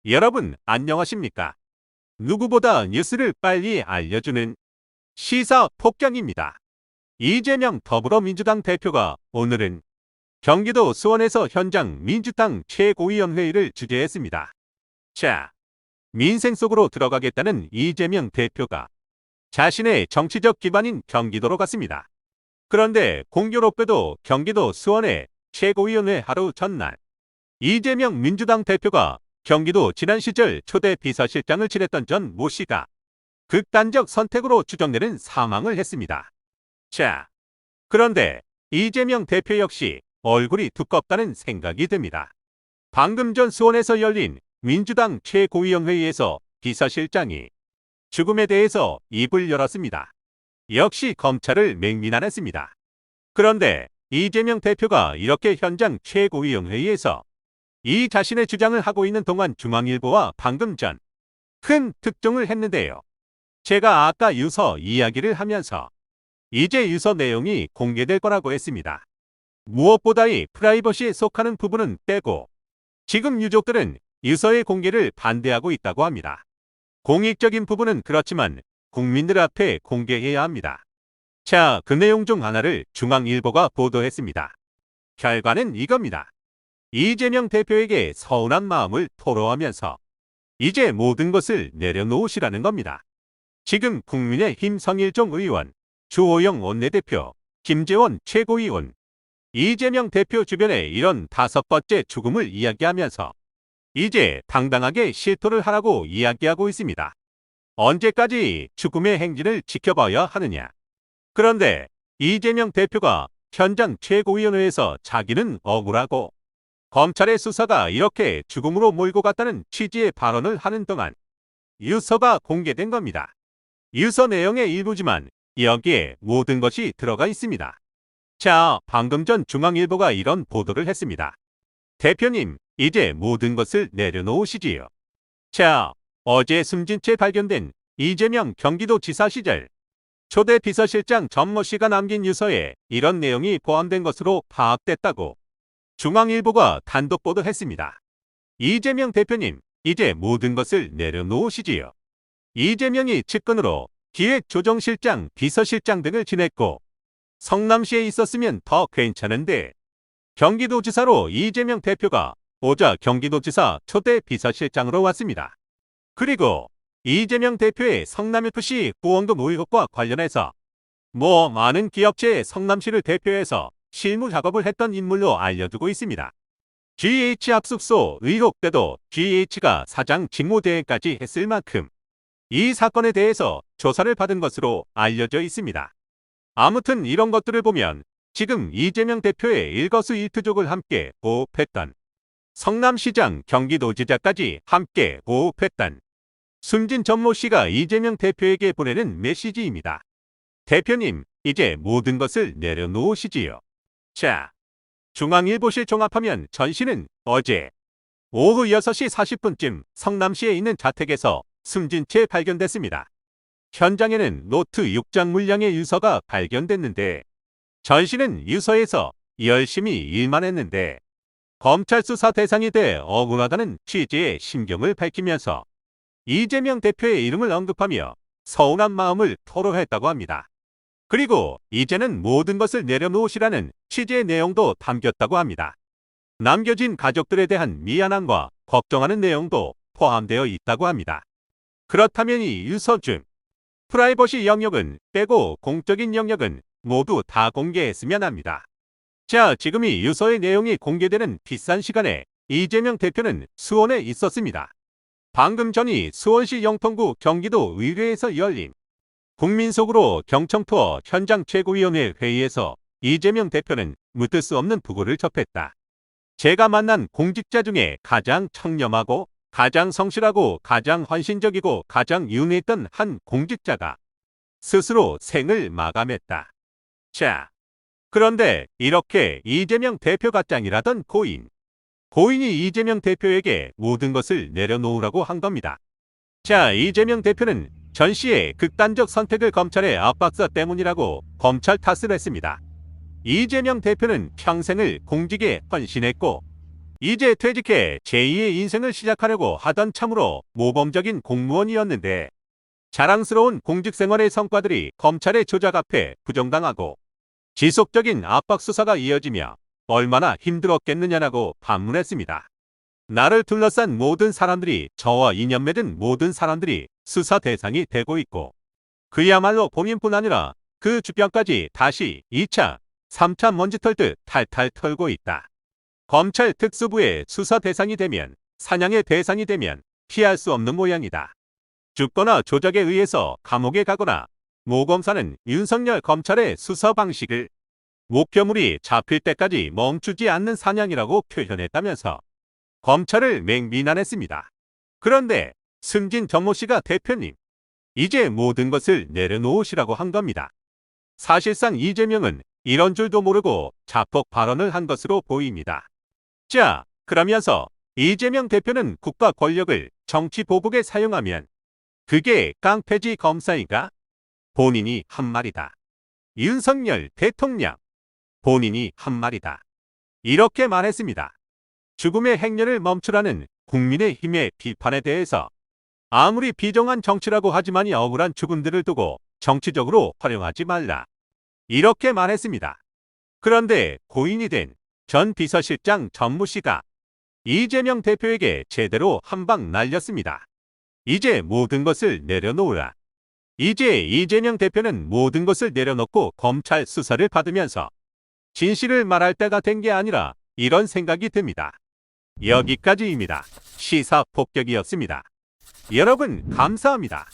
여러분, 안녕하십니까? 누구보다 뉴스를 빨리 알려주는 시사 폭격입니다. 이재명 더불어민주당 대표가 오늘은 경기도 수원에서 현장 민주당 최고위원회의를 주재했습니다. 자, 민생 속으로 들어가겠다는 이재명 대표가 자신의 정치적 기반인 경기도로 갔습니다. 그런데 공교롭게도 경기도 수원의 최고위원회 하루 전날 이재명 민주당 대표가 경기도 지난 시절 초대 비서실장을 지냈던 전 모 씨가 극단적 선택으로 추정되는 사망을 했습니다. 자, 그런데 이재명 대표 역시 얼굴이 두껍다는 생각이 듭니다. 방금 전 수원에서 열린 민주당 최고위원회의에서 비서실장이 죽음에 대해서 입을 열었습니다. 역시 검찰을 맹비난했습니다. 그런데 이재명 대표가 이렇게 현장 최고위원회의에서 이 자신의 주장을 하고 있는 동안 중앙일보와 방금 전 큰 특종을 했는데요. 제가 아까 유서 이야기를 하면서 이제 유서 내용이 공개될 거라고 했습니다. 무엇보다 이 프라이버시에 속하는 부분은 빼고 지금 유족들은 유서의 공개를 반대하고 있다고 합니다. 공익적인 부분은 그렇지만 국민들 앞에 공개해야 합니다. 자, 그 내용 중 하나를 중앙일보가 보도했습니다. 결과는 이겁니다. 이재명 대표에게 서운한 마음을 토로하면서 이제 모든 것을 내려놓으시라는 겁니다. 지금 국민의힘 성일종 의원, 주호영 원내대표, 김재원 최고위원, 이재명 대표 주변에 이런 5번째 죽음을 이야기하면서 이제 당당하게 실토를 하라고 이야기하고 있습니다. 언제까지 죽음의 행진을 지켜봐야 하느냐. 그런데 이재명 대표가 현장 최고위원회에서 자기는 억울하고 검찰의 수사가 이렇게 죽음으로 몰고 갔다는 취지의 발언을 하는 동안 유서가 공개된 겁니다. 유서 내용의 일부지만 여기에 모든 것이 들어가 있습니다. 자, 방금 전 중앙일보가 이런 보도를 했습니다. 대표님, 이제 모든 것을 내려놓으시지요. 자, 어제 숨진 채 발견된 이재명 경기도지사 시절 초대 비서실장 전모 씨가 남긴 유서에 이런 내용이 포함된 것으로 파악됐다고 중앙일보가 단독 보도했습니다. 이재명 대표님, 이제 모든 것을 내려놓으시지요. 이재명이 측근으로 기획조정실장, 비서실장 등을 지냈고 성남시에 있었으면 더 괜찮은데 경기도지사로 이재명 대표가 오자 경기도지사 초대 비서실장으로 왔습니다. 그리고 이재명 대표의 성남FC 후원금 의혹과 관련해서 많은 기업체의 성남시를 대표해서 실무 작업을 했던 인물로 알려두고 있습니다. GH 압숙소 의혹 때도 GH가 사장 직무대행까지 했을 만큼 이 사건에 대해서 조사를 받은 것으로 알려져 있습니다. 아무튼 이런 것들을 보면 지금 이재명 대표의 일거수일투족을 함께 호흡했던 성남시장 경기도지사까지 함께 호흡했던 숨진 전모 씨가 이재명 대표에게 보내는 메시지입니다. 대표님, 이제 모든 것을 내려놓으시지요. 자, 중앙일보실 종합하면 전 씨는 어제 오후 6시 40분쯤 성남시에 있는 자택에서 숨진 채 발견됐습니다. 현장에는 노트 6장 물량의 유서가 발견됐는데 전 씨는 유서에서 열심히 일만 했는데 검찰 수사 대상이 돼 억울하다는 취지의 심경을 밝히면서 이재명 대표의 이름을 언급하며 서운한 마음을 토로했다고 합니다. 그리고 이제는 모든 것을 내려놓으시라는 취지의 내용도 담겼다고 합니다. 남겨진 가족들에 대한 미안함과 걱정하는 내용도 포함되어 있다고 합니다. 그렇다면 이 유서 중 프라이버시 영역은 빼고 공적인 영역은 모두 다 공개했으면 합니다. 자, 지금 이 유서의 내용이 공개되는 비싼 시간에 이재명 대표는 수원에 있었습니다. 방금 전이 수원시 영통구 경기도 의회에서 열린 국민 속으로 경청 투어 현장 최고위원회 회의에서 이재명 대표는 묻을 수 없는 부고를 접했다. 제가 만난 공직자 중에 가장 청렴하고 가장 성실하고 가장 헌신적이고 가장 윤회했던 한 공직자가 스스로 생을 마감했다. 자, 그런데 이렇게 이재명 대표가 짱이라던 고인이 이재명 대표에게 모든 것을 내려놓으라고 한 겁니다. 자, 이재명 대표는 전 씨의 극단적 선택을 검찰의 압박사 때문이라고 검찰 탓을 했습니다. 이재명 대표는 평생을 공직에 헌신했고 이제 퇴직해 제2의 인생을 시작하려고 하던 참으로 모범적인 공무원이었는데 자랑스러운 공직 생활의 성과들이 검찰의 조작 앞에 부정당하고 지속적인 압박 수사가 이어지며 얼마나 힘들었겠느냐라고 반문했습니다. 나를 둘러싼 모든 사람들이, 저와 인연 맺은 모든 사람들이 수사 대상이 되고 있고 그야말로 본인뿐 아니라 그 주변까지 다시 2차, 3차 먼지 털듯 탈탈 털고 있다. 검찰 특수부의 수사 대상이 되면, 사냥의 대상이 되면 피할 수 없는 모양이다. 죽거나 조작에 의해서 감옥에 가거나 모 검사는 윤석열 검찰의 수사 방식을 목표물이 잡힐 때까지 멈추지 않는 사냥이라고 표현했다면서 검찰을 맹비난했습니다. 그런데 승진 정모 씨가 대표님, 이제 모든 것을 내려놓으시라고 한 겁니다. 사실상 이재명은 이런 줄도 모르고 자폭 발언을 한 것으로 보입니다. 자, 그러면서 이재명 대표는 국가 권력을 정치 보복에 사용하면 그게 깡패지 검사인가? 본인이 한 말이다. 윤석열 대통령, 본인이 한 말이다. 이렇게 말했습니다. 죽음의 행렬을 멈추라는 국민의힘의 비판에 대해서 아무리 비정한 정치라고 하지만이 억울한 죽음들을 두고 정치적으로 활용하지 말라. 이렇게 말했습니다. 그런데 고인이 된 전 비서실장 전무 씨가 이재명 대표에게 제대로 한 방 날렸습니다. 이제 모든 것을 내려놓으라. 이제 이재명 대표는 모든 것을 내려놓고 검찰 수사를 받으면서 진실을 말할 때가 된 게 아니라 이런 생각이 듭니다. 여기까지입니다. 시사 폭격이었습니다. 여러분 감사합니다.